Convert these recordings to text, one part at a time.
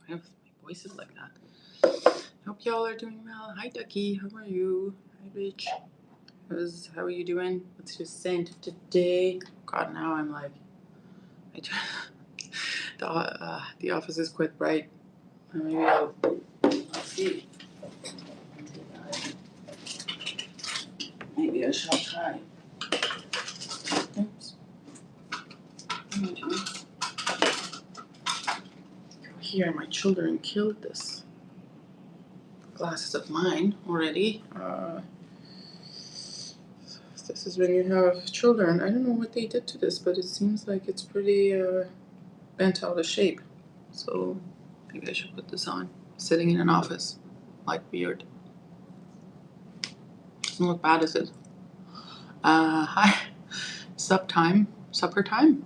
My voice is like that. Hope y'all are doing well. Hi, Ducky. How are you? Hi, Rich. How are you doing? What's your scent today? God, now I'm like, the office is quite bright. Maybe I'll see. Maybe I shall try. Oops. Here, my children killed this glasses of mine already. This is when you have children. I don't know what they did to this, but it seems like it's pretty bent out of shape. So maybe I should put this on. Sitting in an office, like weird. Doesn't look bad, is it? Hi. Supper time?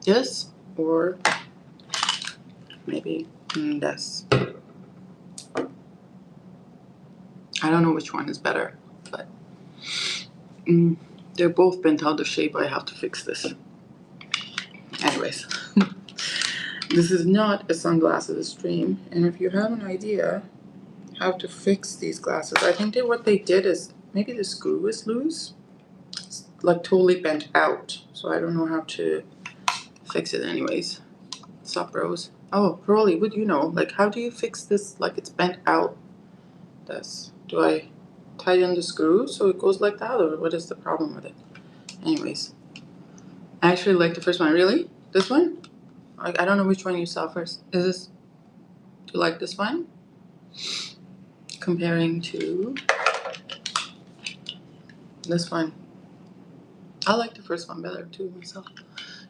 Yes, or maybe this. I don't know which one is better, but they're both bent out of shape. I have to fix this. Anyways, this is not a sunglasses stream, and if you have an idea how to fix these glasses, I think that what they did is maybe the screw is loose. It's like totally bent out, so I don't know how to fix it anyways. What's up, Rose? Oh, Rolly, would you know? Like, how do you fix this like it's bent out? Do I tighten the screw so it goes like that, or what is the problem with it? Anyways, I actually like the first one. Really? This one? I don't know which one you saw first. Do you like this one? Comparing to this one. I like the first one better too myself.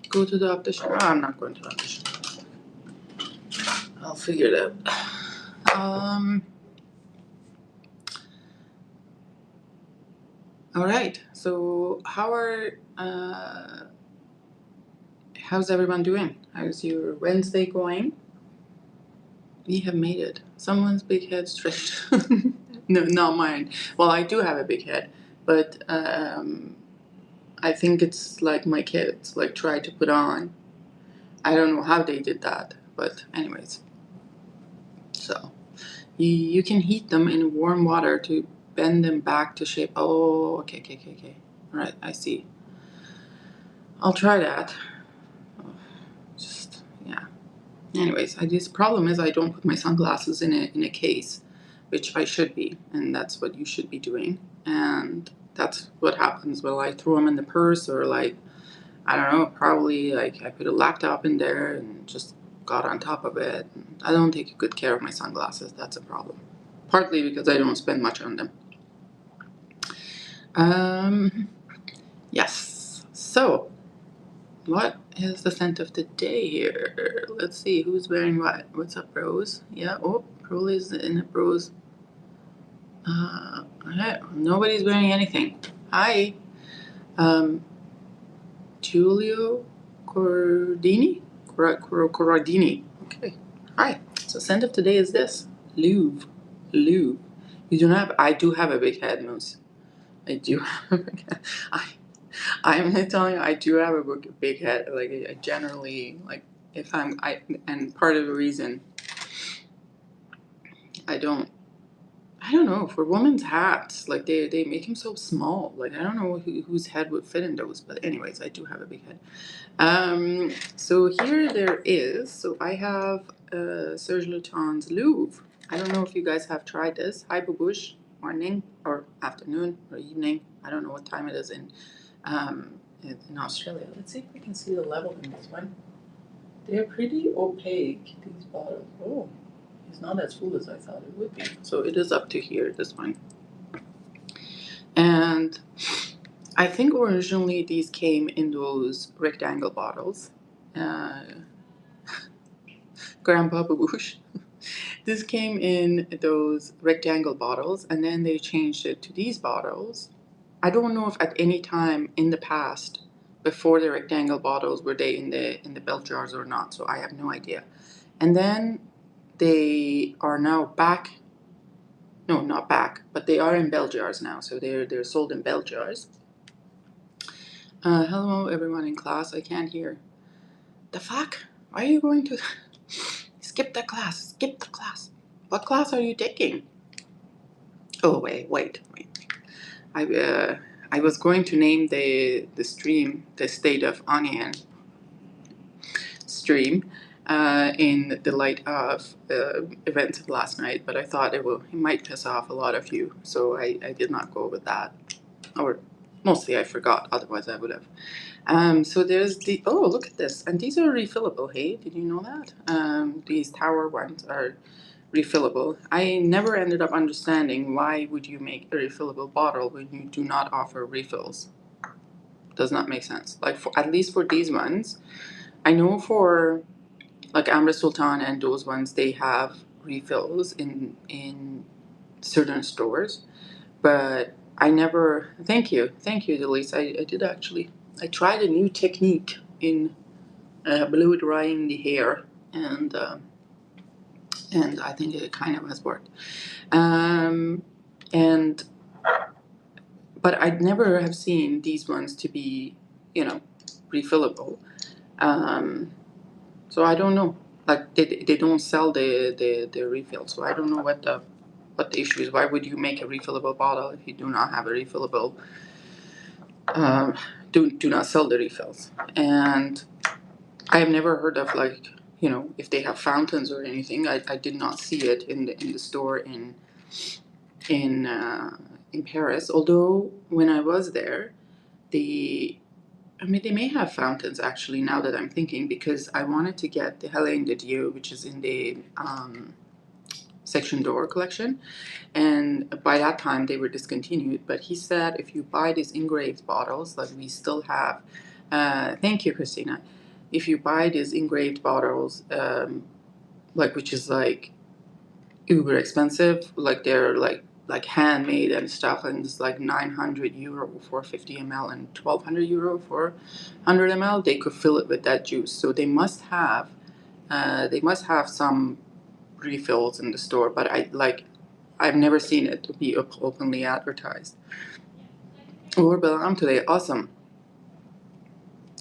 Go to the optician. Oh, I'm not going to the optician. I'll figure it out. All right. So how's everyone doing? How's your Wednesday going? We have made it. Someone's big head straight. No, not mine. Well, I do have a big head, but I think it's like my kids like try to put on. I don't know how they did that, but anyways. So you can heat them in warm water to bend them back to shape. Oh, okay. All right, I see. I'll try that. Just yeah. Anyways, the problem is I don't put my sunglasses in a case, which I should be, and that's what you should be doing. And that's what happens. Well, I throw them in the purse, or like, I don't know, probably like I put a laptop in there and just got on top of it. I don't take good care of my sunglasses. That's a problem. Partly because I don't spend much on them. Yes. So, what is the scent of the day here? Let's see who's wearing what. What's up, Rose? Yeah. Oh, Rose is in a Rose. Nobody's wearing anything. Hi. Giulio Corradini? Corradini. Okay. Hi. So scent of today is this. LOUVE. LOUVE. You don't have, I do have a big head, Moose. I do have a big head. I'm telling you, I do have a big head. Like, I generally, like, and part of the reason I don't know, for women's hats, like, they make them so small. Like, I don't know whose head would fit in those, but anyways, I do have a big head. So here there is, so I have SERGE LITENS LOUVE. I don't know if you guys have tried this. Hi, Babush. Morning or afternoon or evening. I don't know what time it is in Australia. Let's see if we can see the level in this one. They're pretty opaque, these bottles. Oh, it's not as full as I thought it would be. So it is up to here, this one. And I think originally these came in those rectangle bottles. Grandpa Babush. This came in those rectangle bottles, and then they changed it to these bottles. I don't know if at any time in the past, before the rectangle bottles, were they in the bell jars or not. So I have no idea. And then they are now back. No, not back, but they are in bell jars now. So they're sold in bell jars. Hello, everyone in class. I can't hear. The fuck? Why are you going to skip the class? Skip the class. What class are you taking? Oh, wait. I was going to name the stream the State of Onion stream in the light of events of last night, but I thought it might piss off a lot of you, so I did not go with that. Or mostly I forgot, otherwise I would have. So there's oh, look at this. And these are refillable, hey? Did you know that? These tower ones are refillable. I never ended up understanding why would you make a refillable bottle when you do not offer refills. Does not make sense. Like, at least for these ones, I know for like Amber Sultan and those ones, they have refills in certain stores, but I never. Thank you, Delise. I did actually. I tried a new technique in blow drying the hair, and I think it kind of has worked. And but I'd never have seen these ones to be, refillable. So I don't know. Like they don't sell the refills, so I don't know what the issue is. Why would you make a refillable bottle if you do not have a refillable? Do not sell the refills. And I have never heard of, like, if they have fountains or anything. I did not see it in the store in Paris. Although when I was there, they may have fountains actually. Now that I'm thinking, because I wanted to get the Hélène de Dieu, which is in the Section d'Or collection, and by that time they were discontinued. But he said if you buy these engraved bottles, like we still have. Thank you, Christina. If you buy these engraved bottles, like, which is like uber expensive, like they're like handmade and stuff, and it's like 900 euro for 50 ml and 1200 euro for 100 ml. They could fill it with that juice, so they must have some refills in the store, but I've never seen it be openly advertised. Or Bellam today, awesome.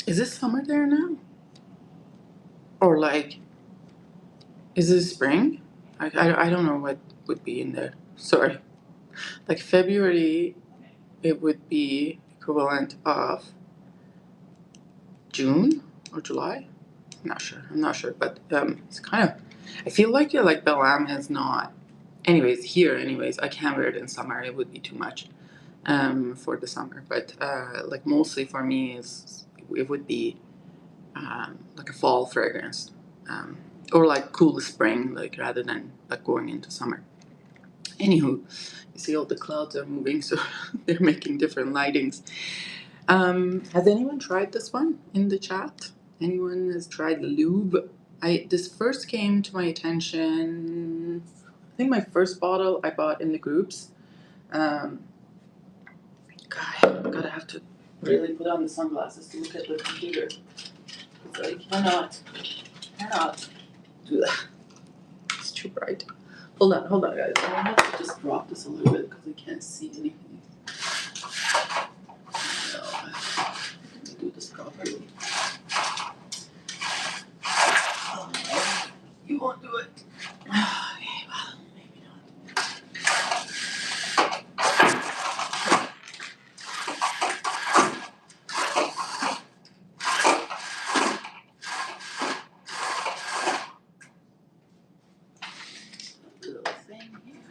Is this summer there now? Or like, is it spring? I don't know what would be in there. Sorry. Like February, it would be equivalent of June or July. I'm not sure, but it's kind of. I feel like Bellam has not. Anyways, I can't wear it in summer. It would be too much for the summer. But like mostly for me, it would be like a fall fragrance, or like cool spring, like rather than like going into summer. Anywho, you see all the clouds are moving, so they're making different lightings. Has anyone tried this one in the chat? Anyone has tried LOUVE? This first came to my attention. I think my first bottle I bought in the groups. God, I'm gonna have to really put on the sunglasses to look at the computer. So I cannot do that. It's too bright. Hold on, guys. I have to just drop this a little bit because I can't see anything. No, let me do this properly. Oh, you won't do it. Okay, well, maybe not. Little thing here.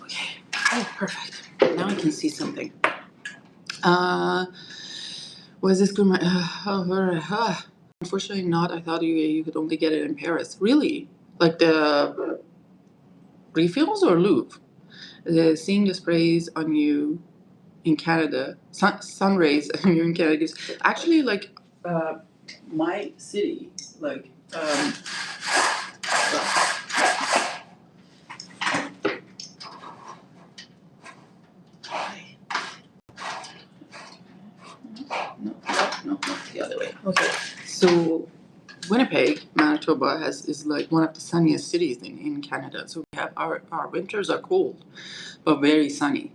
Okay. Oh, perfect. Now I can see something. Was this good? Unfortunately not. I thought you could only get it in Paris. Really? Like the refills or Louvre? Seeing the sprays on you in Canada, sun rays on you in Canada. Actually, like my city, like no, the other way. Okay, so Winnipeg, Manitoba is like one of the sunniest cities in Canada. So we have our winters are cold, but very sunny.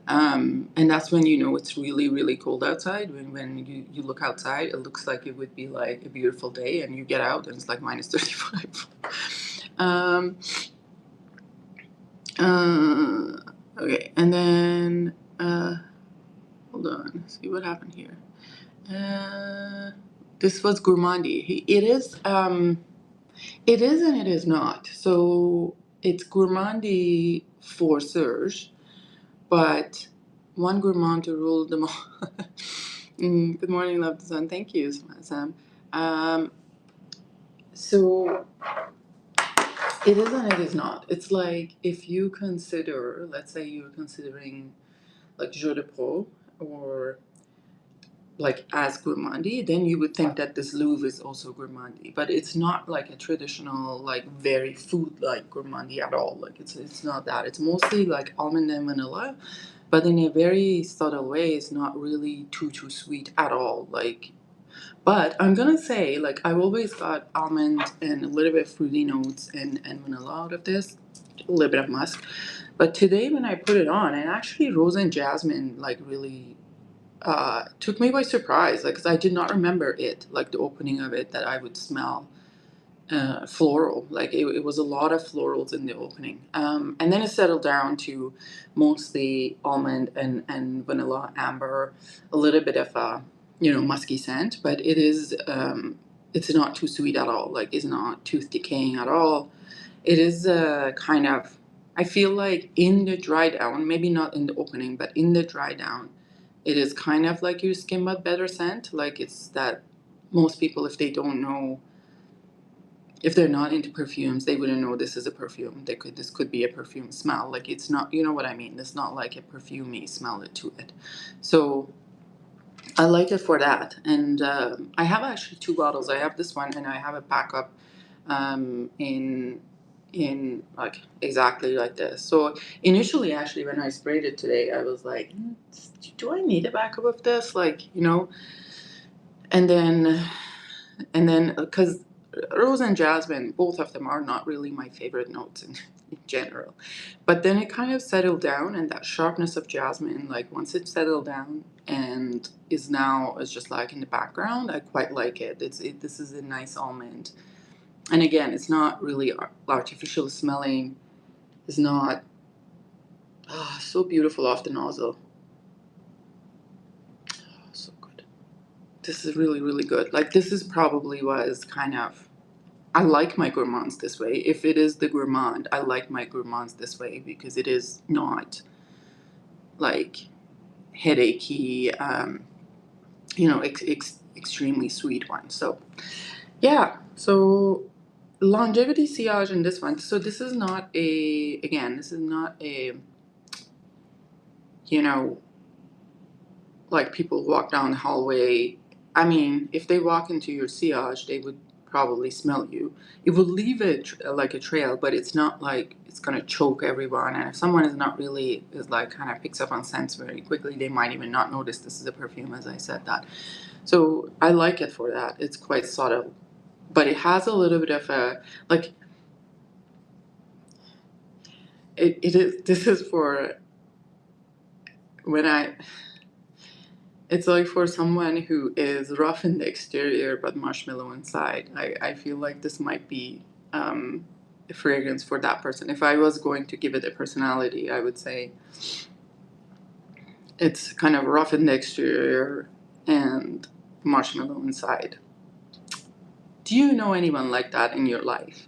And that's when you know it's really, really cold outside. When you look outside, it looks like it would be like a beautiful day, and you get out and it's like minus 35. um, okay, and then hold on, let's see what happened here. This was Gourmandi. It is and it is not. So it's Gourmandi for SERGE, but one gourmand to rule them all. Good morning, love the sun. Thank you, Sam. So it is and it is not. It's like if you consider, let's say you're considering like Jeu de Pro or like as gourmandi, then you would think that this LOUVE is also gourmandi, but it's not like a traditional like very food like gourmandi at all. Like it's not that. It's mostly like almond and vanilla, but in a very subtle way. It's not really too sweet at all. Like, but I'm gonna say like I've always got almond and a little bit of fruity notes and vanilla out of this, a little bit of musk. But today when I put it on, and actually rose and jasmine like really took me by surprise, like, because I did not remember it, like the opening of it, that I would smell floral. Like it was a lot of florals in the opening, and then it settled down to mostly almond and vanilla, amber, a little bit of a musky scent, but it is it's not too sweet at all. Like it's not tooth decaying at all. It is kind of, I feel like in the dry down, maybe not in the opening, but in the dry down, it is kind of like your skin but better scent. Like it's that most people, if they don't know, if they're not into perfumes, they wouldn't know this is a perfume. This could be a perfume smell. Like it's not, you know what I mean? It's not like a perfumey smell to it. So I like it for that. And I have actually 2 bottles. I have this one and I have a backup in like exactly like this. So initially, actually, when I sprayed it today, I was like, do I need a backup of this? Like, and then because rose and jasmine, both of them are not really my favorite notes in general. But then it kind of settled down, and that sharpness of jasmine, like once it settled down and is just like in the background, I quite like it. This is a nice almond. And again, it's not really artificial smelling. It's not so beautiful off the nozzle. So good. This is really, really good. Like this is probably was kind of, I like my gourmands this way. If it is the gourmand, I like my gourmands this way because it is not like headachy, extremely sweet one. So yeah, so longevity sillage in this one. So this is not this is not a, like people walk down the hallway. I mean, if they walk into your sillage, they would probably smell you. It will leave like a trail, but it's not like it's gonna choke everyone. And if someone is like kind of picks up on scents very quickly, they might even not notice this is a perfume, as I said that. So I like it for that. It's quite subtle, but it has a little bit of a like. It is. This is for when I. It's like for someone who is rough in the exterior but marshmallow inside. I feel like this might be a fragrance for that person. If I was going to give it a personality, I would say it's kind of rough in the exterior and marshmallow inside. Do you know anyone like that in your life?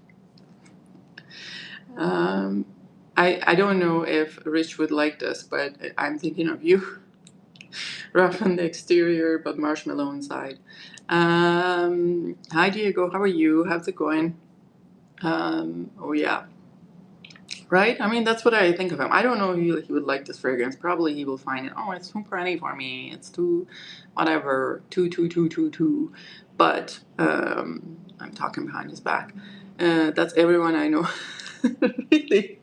I don't know if Rich would like this, but I'm thinking of you. Rough on the exterior, but marshmallow inside. Hi Diego, how are you? How's it going? Oh yeah, right? I mean, that's what I think of him. I don't know if he would like this fragrance. Probably he will find it, oh, it's too pretty for me. It's too, whatever, too. But I'm talking behind his back. That's everyone I know. Really.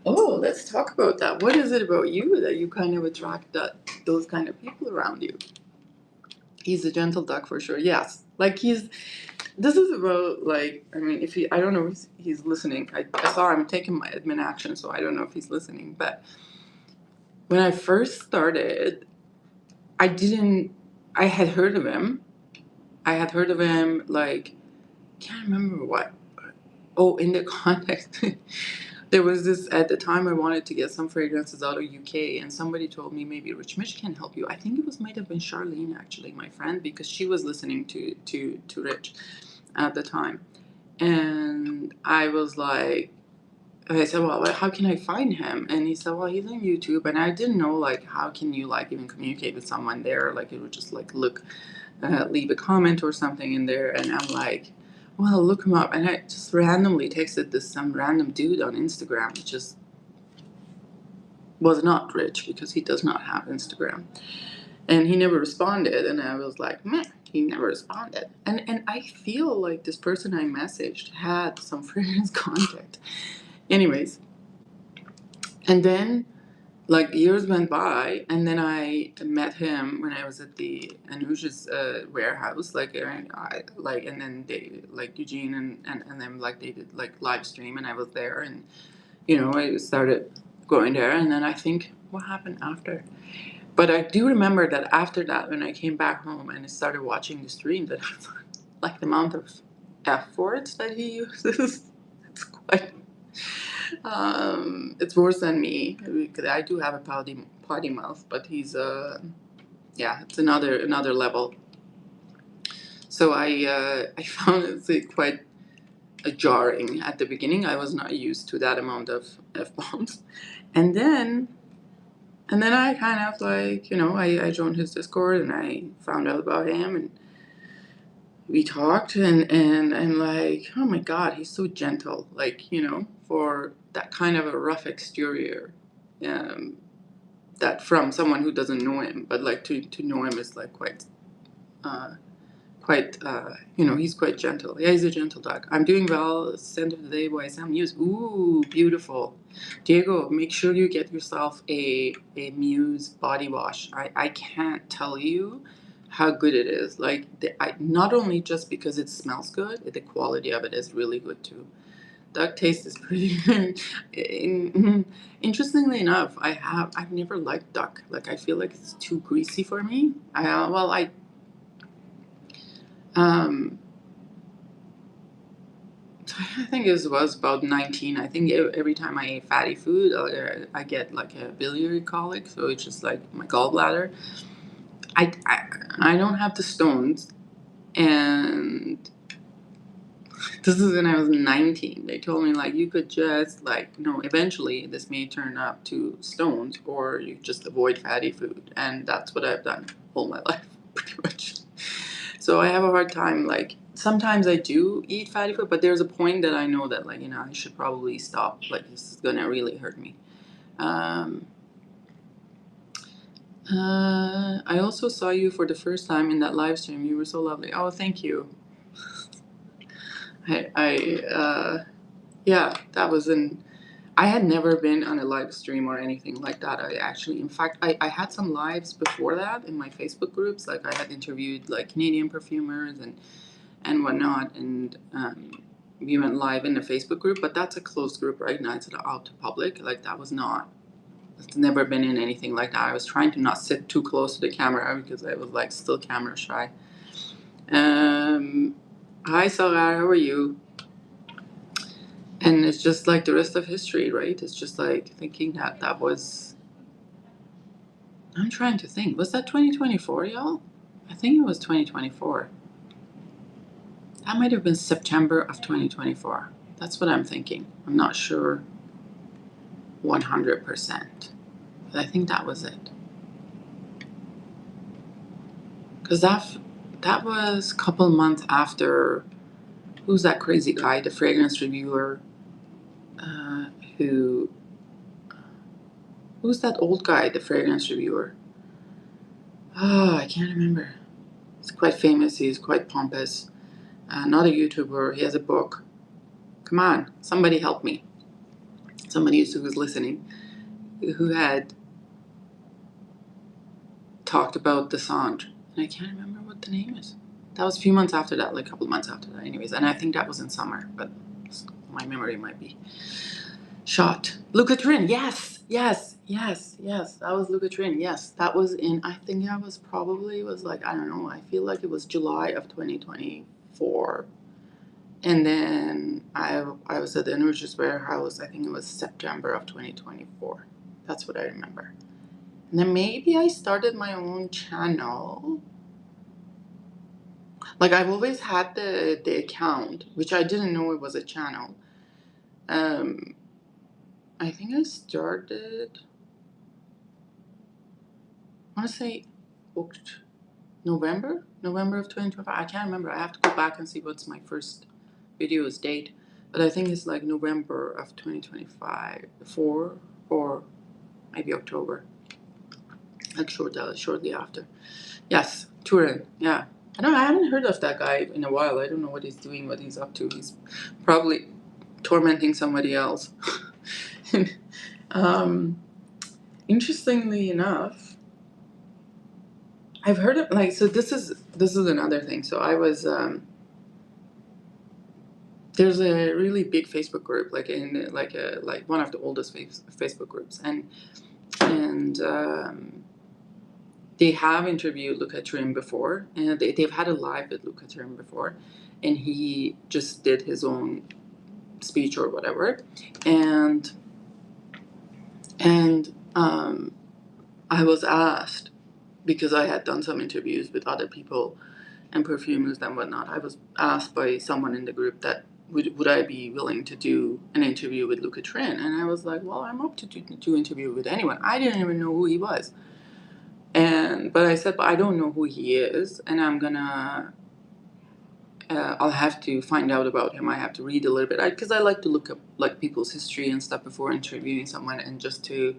Oh, let's talk about that. What is it about you that you kind of attract those kind of people around you? He's a gentle duck for sure. Yes, like this is about like, I mean, I don't know if he's listening. I saw him taking my admin action, so I don't know if he's listening. But when I first started, I had heard of him. I had heard of him, like, can't remember what. Oh, in the context, there was this, at the time I wanted to get some fragrances out of UK, and somebody told me maybe Rich Mitch can help you. I think it might have been Charlene, actually, my friend, because she was listening to Rich at the time. And I was like, I said, well, how can I find him? And he said, well, he's on YouTube. And I didn't know, like, how can you, like, even communicate with someone there? Like, it would just, like, leave a comment or something in there. And I'm like, well, look him up. And I just randomly texted some random dude on Instagram, which just was not Rich, because he does not have Instagram. And he never responded. And I was like, meh, he never responded. And I feel like this person I messaged had some fragrance contact. Anyways, and then, like, years went by, and then I met him when I was at the Anush's warehouse, like, and then they, like, Eugene and them, like, they did, like, live stream, and I was there, and, you know, I started going there, and then I think, what happened after? But I do remember that after that, when I came back home and I started watching the stream, that like, the amount of F words that he uses, it's quite... it's worse than me, because I do have a potty mouth, but he's yeah, it's another level. So I found it quite jarring at the beginning. I was not used to that amount of F-bombs, and then I kind of, like, you know, I joined his Discord and I found out about him, and we talked, and like, oh my God, he's so gentle, like, you know, for that kind of a rough exterior, that from someone who doesn't know him, but like to know him is like quite, you know, he's quite gentle. Yeah, he's a gentle dog. I'm doing well. Scent of the day by Sam Muse. Ooh, beautiful. Diego, make sure you get yourself a Muse body wash. I can't tell you how good it is. Like, not only just because it smells good, the quality of it is really good too. Duck taste is pretty good. Interestingly enough, I've never liked duck. Like, I feel like it's too greasy for me. Um, I think it was about 19. I think every time I eat fatty food, I get like a biliary colic, so it's just like my gallbladder. I don't have the stones, and this is when I was 19. They told me, like, you could just, like, no, eventually this may turn up to stones, or you just avoid fatty food, and that's what I've done all my life, pretty much. So I have a hard time, like, sometimes I do eat fatty food, but there's a point that I know that, like, you know, I should probably stop. Like, this is gonna really hurt me. I also saw you for the first time in that live stream. You were so lovely. Oh, thank you. Yeah, that was I had never been on a live stream or anything like that. In fact, I had some lives before that in my Facebook groups. Like, I had interviewed, like, Canadian perfumers and whatnot, and we went live in the Facebook group, but that's a closed group, right? Now it's out to public. Like, it's never been in anything like that. I was trying to not sit too close to the camera because I was, like, still camera shy. Hi, Sarah, how are you? And it's just like the rest of history, right? It's just like thinking that was... I'm trying to think. Was that 2024, y'all? I think it was 2024. That might have been September of 2024. That's what I'm thinking. I'm not sure 100%. But I think that was it. Because that was a couple months after... Who's that crazy guy? The fragrance reviewer Who's that old guy, the fragrance reviewer? Oh, I can't remember. He's quite famous. He's quite pompous. Not a YouTuber. He has a book. Come on, somebody help me. Somebody who was listening, who had talked about the SERGE. And I can't remember what the name is. That was a few months after that, like a couple months after that anyways. And I think that was in summer, but my memory might be. shot. Lucatrin, yes, yes, yes, yes. That was Lucatrin, yes. That was in, I think I was probably, was like, I don't know, I feel like it was July of 2024. And then I was at the Energy's warehouse, I think it was September of 2024. That's what I remember. And then maybe I started my own channel. Like I've always had the account, which I didn't know it was a channel. I think I started, I want to say November of 2025. I can't remember. I have to go back and see what's my first video's date. But I think it's like November of 2025, or maybe October. Like shortly after. Yes, Turin. Yeah. I haven't heard of that guy in a while. I don't know what he's doing, what he's up to. He's probably tormenting somebody else. Interestingly enough, I've heard of, like, so this is another thing. So I was there's a really big Facebook group, like in like one of the oldest Facebook groups, and they have interviewed Lucatrin before, and they've had a live with Lucatrin before, and he just did his own speech or whatever, and I was asked, because I had done some interviews with other people and perfumers and whatnot, I was asked by someone in the group that would I be willing to do an interview with Lucatrin, and I was like, well, I'm up to do interview with anyone. I didn't even know who he was, but I said, but I don't know who he is, and I'm gonna I'll have to find out about him. I have to read a little bit, because I like to look up like people's history and stuff before interviewing someone, and just to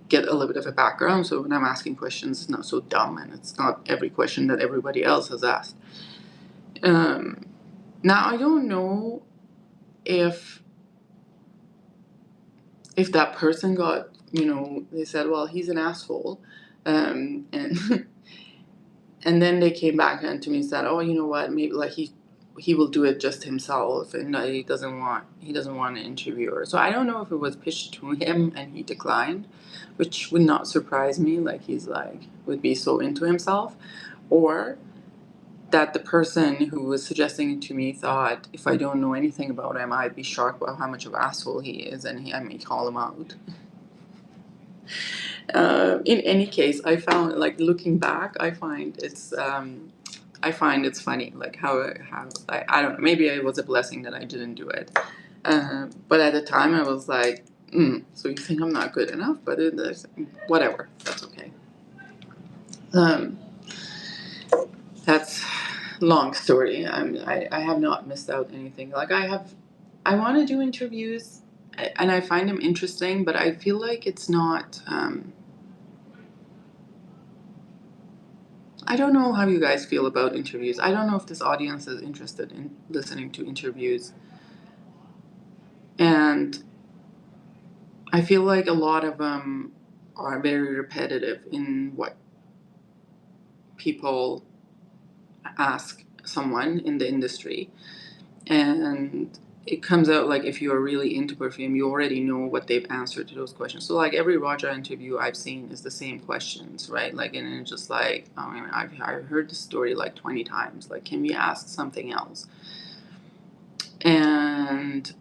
get a little bit of a background, so when I'm asking questions, it's not so dumb, and it's not every question that everybody else has asked. Now I don't know if that person got, they said, well, he's an asshole, and and then they came back and to me and said, oh, you know what, maybe like he will do it just himself, and he doesn't want an interviewer. So I don't know if it was pitched to him and he declined, which would not surprise me, like he's like would be so into himself, or that the person who was suggesting it to me thought if I don't know anything about him, I'd be shocked about how much of an asshole he is, and I may call him out. In any case, I found, like, looking back, I find it's funny, like how I don't know, maybe it was a blessing that I didn't do it, but at the time I was like, so you think I'm not good enough? But whatever, that's okay. That's long story. I have not missed out anything. Like I want to do interviews, and I find them interesting, but I feel like it's not. I don't know how you guys feel about interviews. I don't know if this audience is interested in listening to interviews. And I feel like a lot of them are very repetitive in what people ask someone in the industry. And it comes out like if you're really into perfume, you already know what they've answered to those questions. So like every Raja interview I've seen is the same questions, right? Like, and it's just like, I've heard the story like 20 times. Like, can we ask something else? And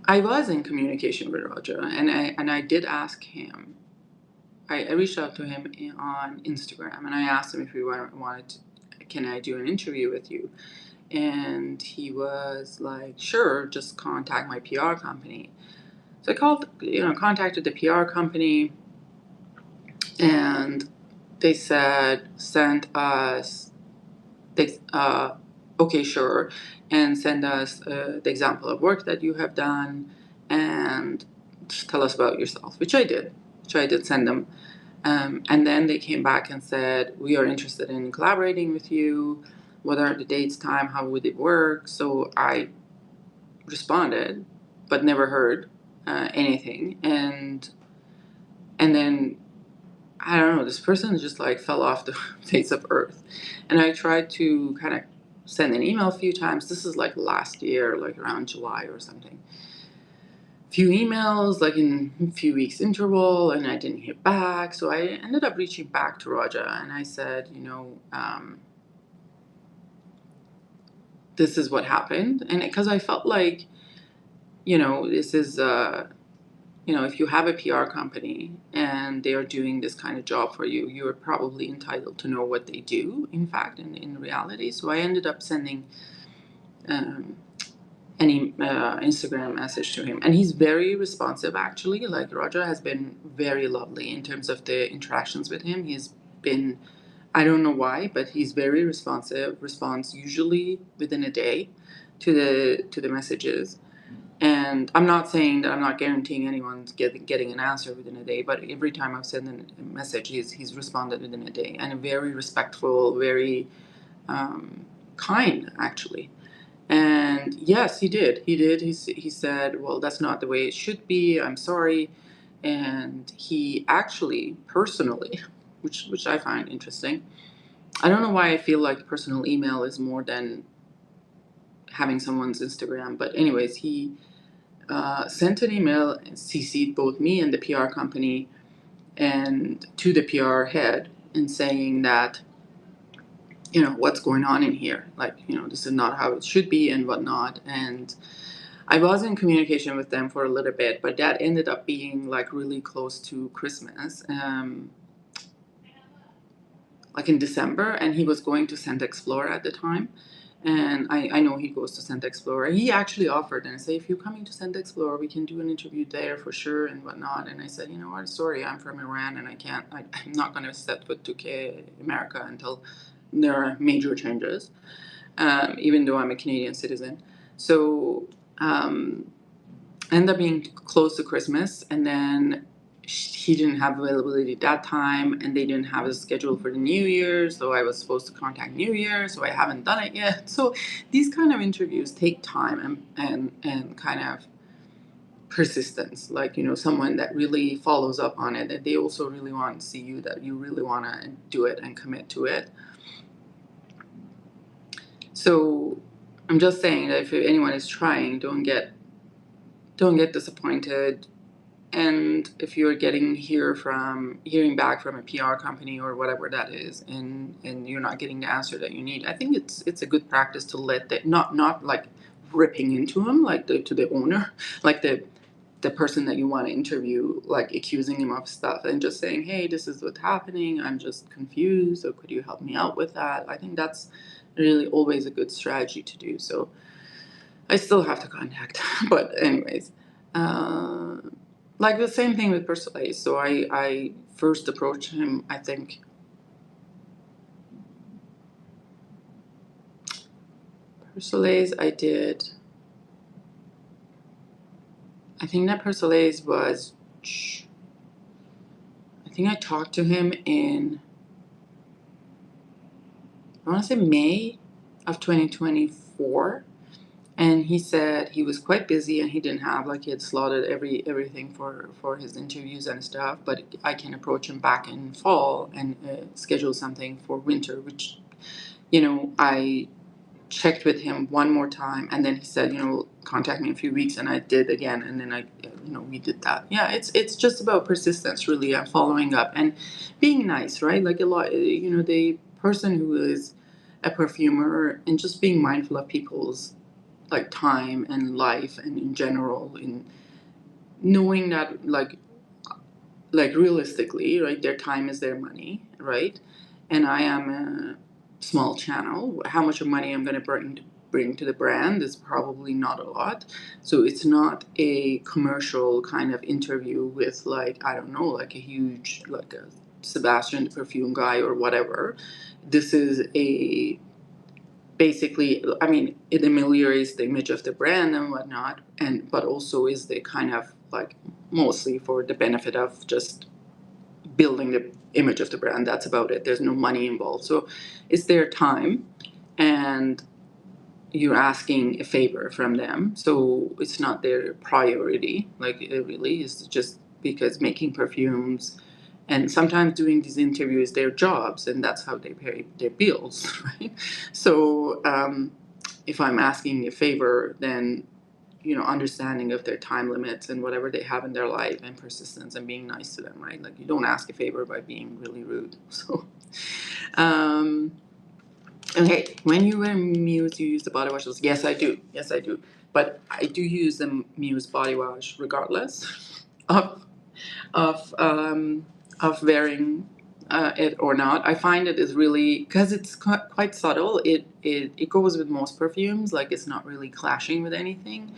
I was in communication with Raja, and I did ask him. I reached out to him on Instagram, and I asked him if he wanted to, can I do an interview with you? And he was like, sure, just contact my PR company. So I contacted the PR company, and they said, okay, sure, and send us the example of work that you have done, and just tell us about yourself, which I did send them. And then they came back and said, we are interested in collaborating with you. What are the dates, time, how would it work? So I responded, but never heard anything. And then, I don't know, this person just like fell off the face of earth. And I tried to kind of sent an email a few times. This is like last year, like around July or something. Few emails, like in a few weeks interval, and I didn't hear back. So I ended up reaching back to Roger, and I said, this is what happened. And because I felt like, this is, if you have a PR company and they are doing this kind of job for you, you're probably entitled to know what they do, in fact, in reality. So I ended up sending any Instagram message to him. And he's very responsive, actually. Like, Roger has been very lovely in terms of the interactions with him. He's been, I don't know why, but he's very responsive, responds usually within a day to the messages. And I'm not saying that I'm not guaranteeing anyone's getting an answer within a day, but every time I've sent a message, he's responded within a day, and very respectful, very kind, actually. And yes, he did. He said, well, that's not the way it should be. I'm sorry. And he actually personally, which I find interesting. I don't know why I feel like personal email is more than having someone's Instagram. But anyways, he sent an email and CC'd both me and the PR company and to the PR head, and saying that, what's going on in here? Like, this is not how it should be and whatnot. And I was in communication with them for a little bit, but that ended up being like really close to Christmas, like in December, and he was going to Scent Explorer at the time. And I know he goes to Scent Explorer. He actually offered, and I said, if you're coming to Scent Explorer, we can do an interview there for sure and whatnot. And I said, you know what, sorry, I'm from Iran and I'm not going to set foot to America until there are major changes, even though I'm a Canadian citizen. So ended up being close to Christmas, and then he didn't have availability that time, and they didn't have a schedule for the New Year, so I was supposed to contact New Year, so I haven't done it yet. So these kind of interviews take time and kind of persistence, like, someone that really follows up on it, and they also really want to see you, that you really want to do it and commit to it. So I'm just saying that if anyone is trying, don't get disappointed. And if you're hearing back from a PR company or whatever that is, and you're not getting the answer that you need, I think it's a good practice to let that, not like ripping into him, like to the owner, like the person that you want to interview, like accusing him of stuff, and just saying, hey, this is what's happening, I'm just confused, so could you help me out with that? I think that's really always a good strategy to do. So I still have to contact, but anyways, like the same thing with Persoleil. So I first approached him, I think, Persoleil's I did. I think that Persoleil's was, I think I talked to him in, I want to say May of 2024. And he said he was quite busy and he didn't have, like, he had slotted everything for his interviews and stuff, but I can approach him back in fall and schedule something for winter, which, I checked with him one more time, and then he said, contact me in a few weeks, and I did again, and then we did that. Yeah, it's just about persistence, really, and following up and being nice, right? Like a lot, the person who is a perfumer and just being mindful of people's like time and life and in general, in knowing that like realistically, right, their time is their money, right? And I am a small channel. How much of money I'm going to bring to the brand is probably not a lot. So it's not a commercial kind of interview with, like, I don't know, like a huge, like a Sebastian the perfume guy or whatever. This is basically, I mean, it ameliorates the image of the brand and whatnot, but also is the kind of like mostly for the benefit of just building the image of the brand. That's about it. There's no money involved. So it's their time, and you're asking a favor from them. So it's not their priority. Like, it really is just because making perfumes And sometimes doing these interviews, their jobs, and that's how they pay their bills, right? So if I'm asking a favor, then understanding of their time limits and whatever they have in their life and persistence and being nice to them, right? Like you don't ask a favor by being really rude. So, okay, when you wear Muse, you use the body washes. Yes, I do. Yes, I do. But I do use the Muse body wash regardless of of um, of wearing it or not. I find it is really because it's quite subtle. It goes with most perfumes. Like it's not really clashing with anything.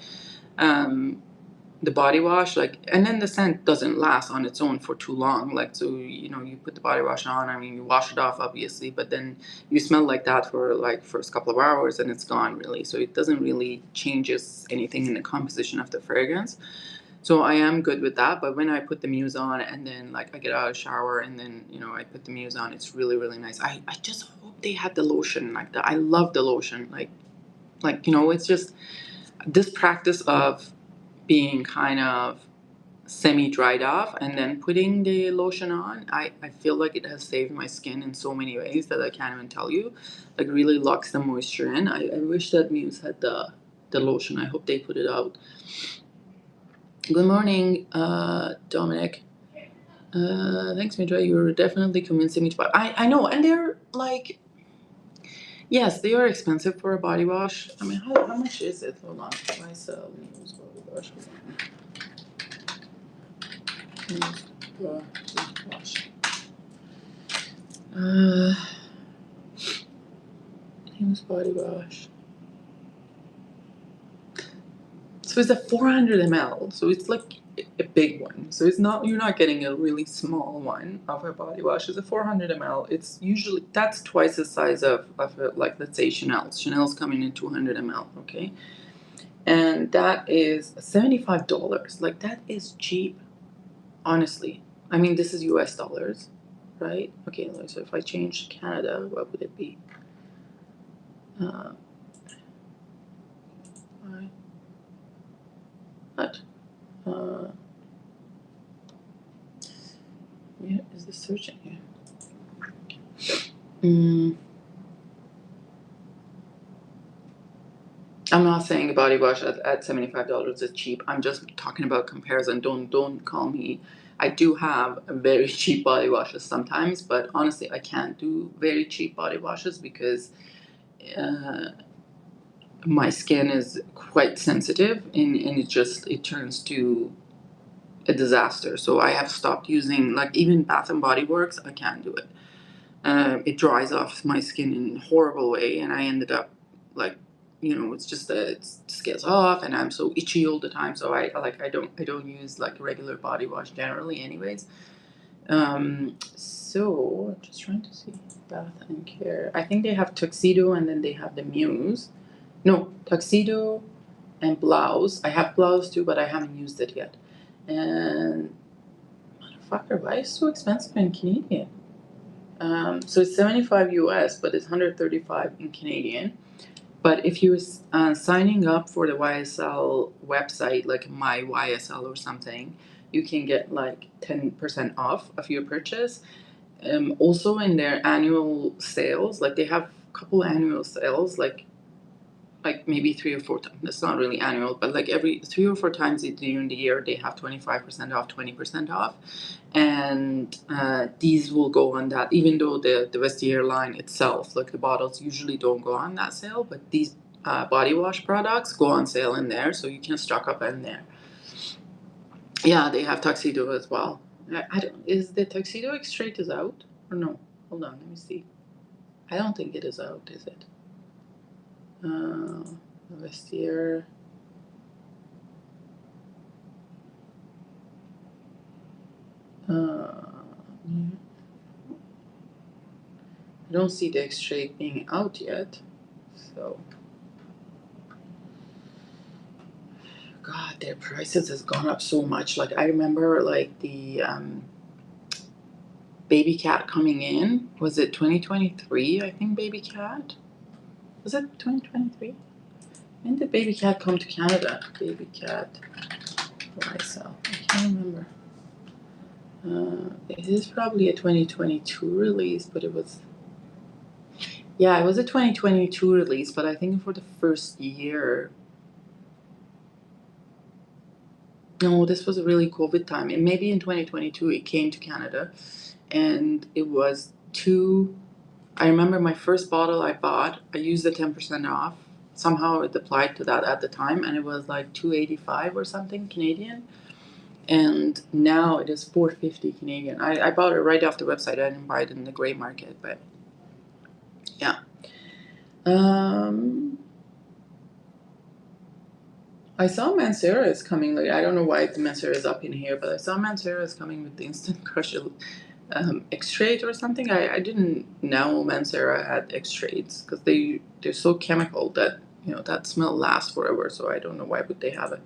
The body wash, like, and then the scent doesn't last on its own for too long. Like, so you put the body wash on. I mean, you wash it off obviously, but then you smell like that for like first couple of hours and it's gone really. So it doesn't really changes anything in the composition of the fragrance. So I am good with that. But when I put the Muse on and then like I get out of the shower and then I put the Muse on, it's really really nice. I just hope they had the lotion like that. I love the lotion. Like it's just this practice of being kind of semi-dried off and then putting the lotion on, I feel like it has saved my skin in so many ways that I can't even tell you. Like really locks the moisture in. I wish that Muse had the lotion. I hope they put it out. Good morning, Dominic. Thanks, Mitra. You were definitely convincing me to buy. I know, and they're like, yes, they are expensive for a body wash. I mean, how much is it? Hold on. I sell Muse body wash. Muse body wash. So it's a 400 ml. So it's like a big one. So it's not, you're not getting a really small one of a body wash. It's a 400 ml. It's usually, that's twice the size of a, like, let's say Chanel's. Chanel's coming in 200 ml, okay? And that is $75. Like, that is cheap, honestly. I mean, this is US dollars, right? Okay, so if I change to Canada, what would it be? What? Where is the search in here? I'm not saying a body wash at $75 is cheap. I'm just talking about comparison. Don't call me. I do have very cheap body washes sometimes, but honestly, I can't do very cheap body washes because my skin is quite sensitive and it turns to a disaster. So I have stopped using, like, even Bath and Body Works. I can't do it. It dries off my skin in a horrible way, and I ended up like, it's just that it just gets off, and I'm so itchy all the time. So I don't use like regular body wash generally, anyways. So I'm just trying to see Bath and Care. I think they have Tuxedo, and then they have the Muse. No, Tuxedo and Blouse. I have Blouse too, but I haven't used it yet. And motherfucker, why is it so expensive in Canadian? So it's 75 US, but it's 135 in Canadian. But if you're signing up for the YSL website, like my YSL or something, you can get like 10% off of your purchase. Also in their annual sales, like they have a couple annual sales, like maybe 3 or 4 times. That's not really annual, but like every 3 or 4 times during the year, they have 25% off, 20% off. And these will go on that, even though the Vestiaire line itself, like the bottles usually don't go on that sale, but these body wash products go on sale in there, so you can stock up in there. Yeah, they have Tuxedo as well. I don't, is the Tuxedo X Straight is out or no? Hold on, let me see. I don't think it is out, is it? Vestiaire. I don't see the X-Straight being out yet, so. God, their prices has gone up so much. Like I remember, like the Baby Cat coming in. Was it 2023? I think Baby Cat. Was it 2023? When did Baby Cat come to Canada? Baby Cat YSL. I can't remember. It is probably a 2022 release, but it was, yeah, it was a 2022 release, but I think for the first year. No, this was a really COVID time. And maybe in 2022 it came to Canada, and it was two. I remember my first bottle I bought, I used the 10% off. Somehow it applied to that at the time, and it was like 285 or something Canadian. And now it is 450 Canadian. I bought it right off the website. I didn't buy it in the gray market, but yeah. I saw Mancera is coming. Like, I don't know why the Mancera is up in here, but I saw Mancera is coming with the Instant Crush extrait or something. I didn't know Mancera had extraits because they're so chemical that that smell lasts forever. So I don't know why would they have an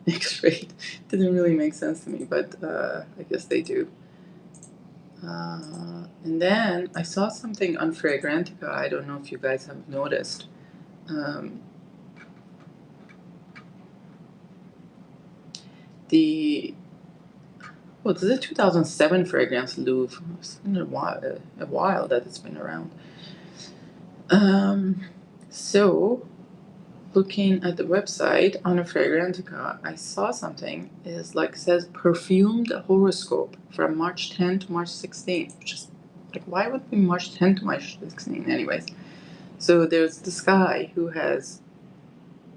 extrait. Didn't really make sense to me, but I guess they do. And then I saw something on Fragrantica. I don't know if you guys have noticed. This is a 2007 fragrance, LOUVE. It's been a while that it's been around. So looking at the website on a Fragrantica, I saw something. It says perfumed horoscope from March 10 to March 16. Which is like, why would it be March 10 to March 16? Anyways, so there's this guy who has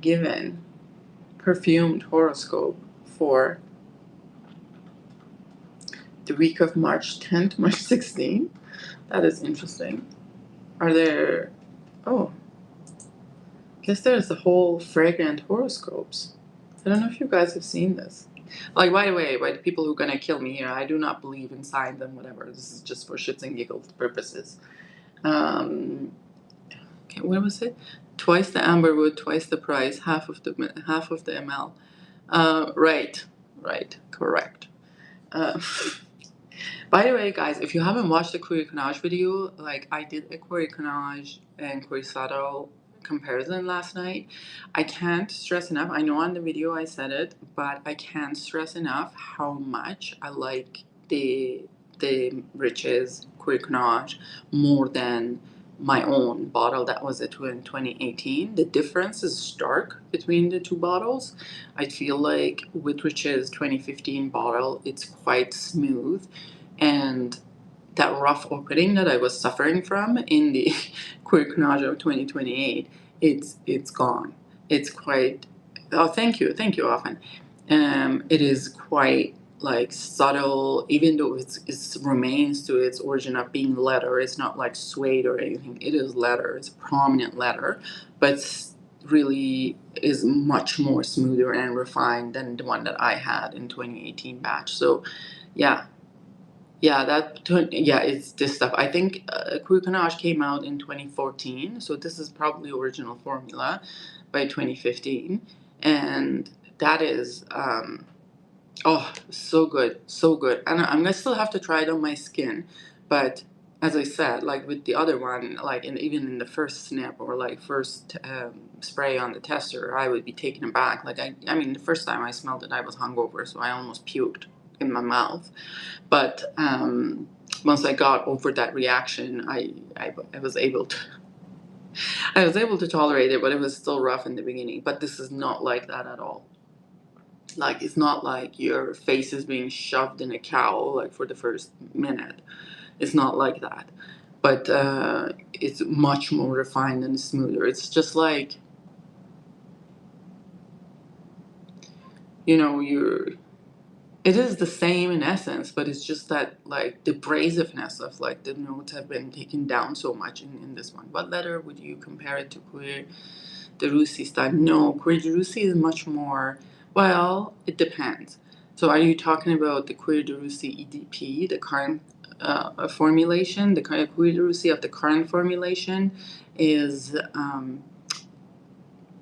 given perfumed horoscope for the week of March 10 to March 16. That is interesting. Are there... Oh, I guess there's the whole fragrant horoscopes. I don't know if you guys have seen this. Like, by the way, by the people who are gonna kill me here, I do not believe in signs and whatever. This is just for shits and giggles purposes. Okay, what was it? Twice the amberwood, twice the price, half of the ml. Right, correct. By the way, guys, if you haven't watched the Courier-Connage video, like I did a Courier-Connage and Courier-Sado comparison last night. I can't stress enough. I know on the video I said it, but I can't stress enough how much I like the Riches Courier-Connage more than my own bottle that was in 2018. The difference is stark between the two bottles. I feel like with Riches 2015 bottle, it's quite smooth, and that rough opening that I was suffering from in the Courier-Connage of 2028, it's gone. It's quite... Oh, thank you, often. It is quite like subtle, even though it remains to its origin of being leather. It's not like suede or anything. It is leather. It's prominent leather, but really is much more smoother and refined than the one that I had in 2018 batch. So yeah, it's this stuff. I think Courier-Connage came out in 2014, so this is probably original formula by 2015, and that is oh, so good, so good. And I'm gonna still have to try it on my skin, but as I said, like with the other one, like even in the first snip or like first spray on the tester, I would be taken aback. Like I mean, the first time I smelled it, I was hungover, so I almost puked in my mouth. But once I got over that reaction, I was able to tolerate it, but it was still rough in the beginning. But this is not like that at all. Like, it's not like your face is being shoved in a cowl like for the first minute. It's not like that. But it's much more refined and smoother. It's just like, it is the same in essence, but it's just that, like, the abrasiveness of, like, the notes have been taken down so much in this one. What letter would you compare it to Courier de Russie style? No, Courier de Russie is much more, well, it depends. So are you talking about the Courier de Russie EDP, the current formulation? The Courier de Russie of the current formulation is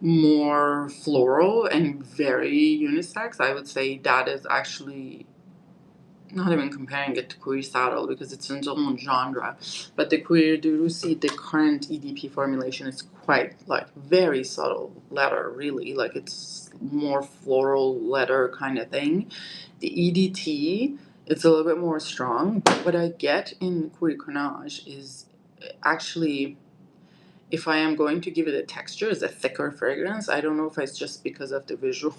more floral and very unisex. I would say that is actually not even comparing it to Courier-Sado because it's its own genre. But the Courier de Russie, the current EDP formulation, is quite like very subtle leather, really. Like it's more floral leather kind of thing. The EDT It's a little bit more strong. But what I get in Cool Carnage is actually, if I am going to give it a texture, is a thicker fragrance. I don't know if it's just because of the visual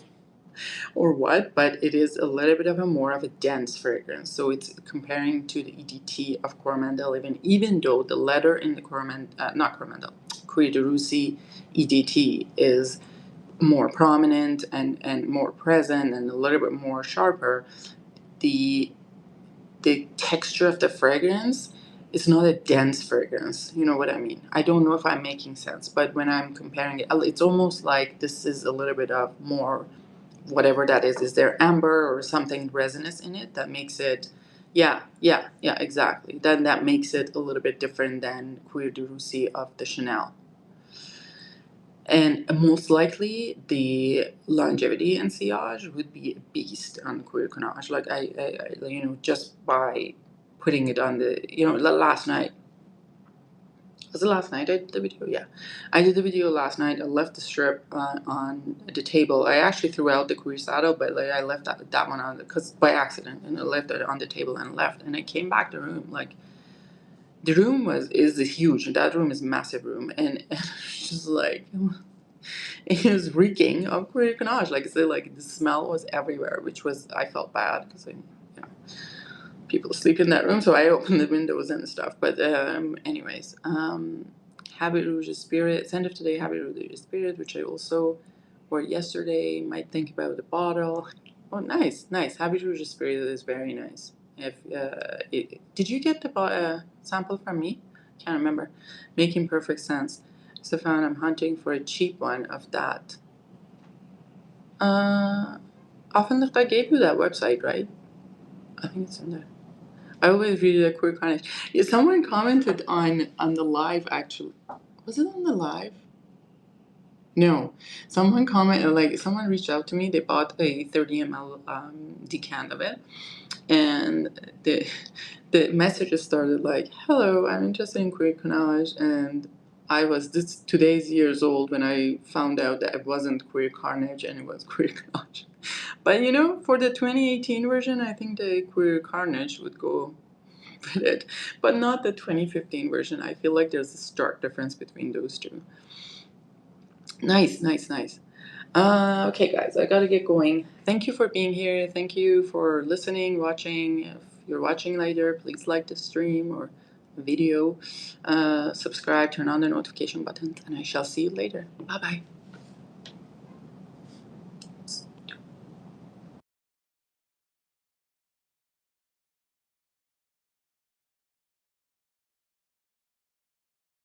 or what, but it is a little bit of a more of a dense fragrance. So it's comparing to the EDT of Coromandel, even though the leather in the not Coromandel, Cuir de Russie EDT is more prominent and more present and a little bit more sharper, the texture of the fragrance is not a dense fragrance. You know what I mean? I don't know if I'm making sense, but when I'm comparing it, it's almost like this is a little bit of more, whatever that is there amber or something resinous in it that makes it, yeah, exactly. Then that makes it a little bit different than Cuir de Russie of the Chanel. And most likely, the longevity in sillage would be a beast on Cuir Carnage. Like I, you know, just by putting it on the, you know, last night. Was it last night I did the video? Yeah. I did the video last night. I left the strip on the table. I actually threw out the Cuir Saddle, but like I left that one on because by accident, and I left it on the table and left. And I came back to the room. Like, the room is huge. That room is a massive room. And it's just like, it was reeking of Cuir Carnage. Like I said, like the smell was everywhere, which was, I felt bad because people sleep in that room, so I opened the windows and stuff. But anyways, Habit Rouge Spirit, Scent of Today, Habit Rouge Spirit, which I also wore yesterday. Might think about the bottle. Oh, nice. Habit Rouge Spirit is very nice. If did you get the sample from me? Can't remember. Making perfect sense. So found I'm hunting for a cheap one of that. Often I gave you that website, right? I think it's in there. I always read a quick comment. Yeah, someone commented on the live, actually. Was it on the live? No. Someone commented, like, someone reached out to me. They bought a 30 ml decant of it. And the messages started like, hello, I'm interested in Cuir Carnage. And I was today's years old when I found out that it wasn't Cuir Carnage and it was Cuir Carnage. But you know, for the 2018 version, I think the Cuir Carnage would go with it, but not the 2015 version. I feel like there's a stark difference between those two. Nice. Okay, guys, I gotta get going. Thank you for being here. Thank you for listening, watching. If you're watching later, please like the stream or video, subscribe, turn on the notification buttons, and I shall see you later. Bye-bye.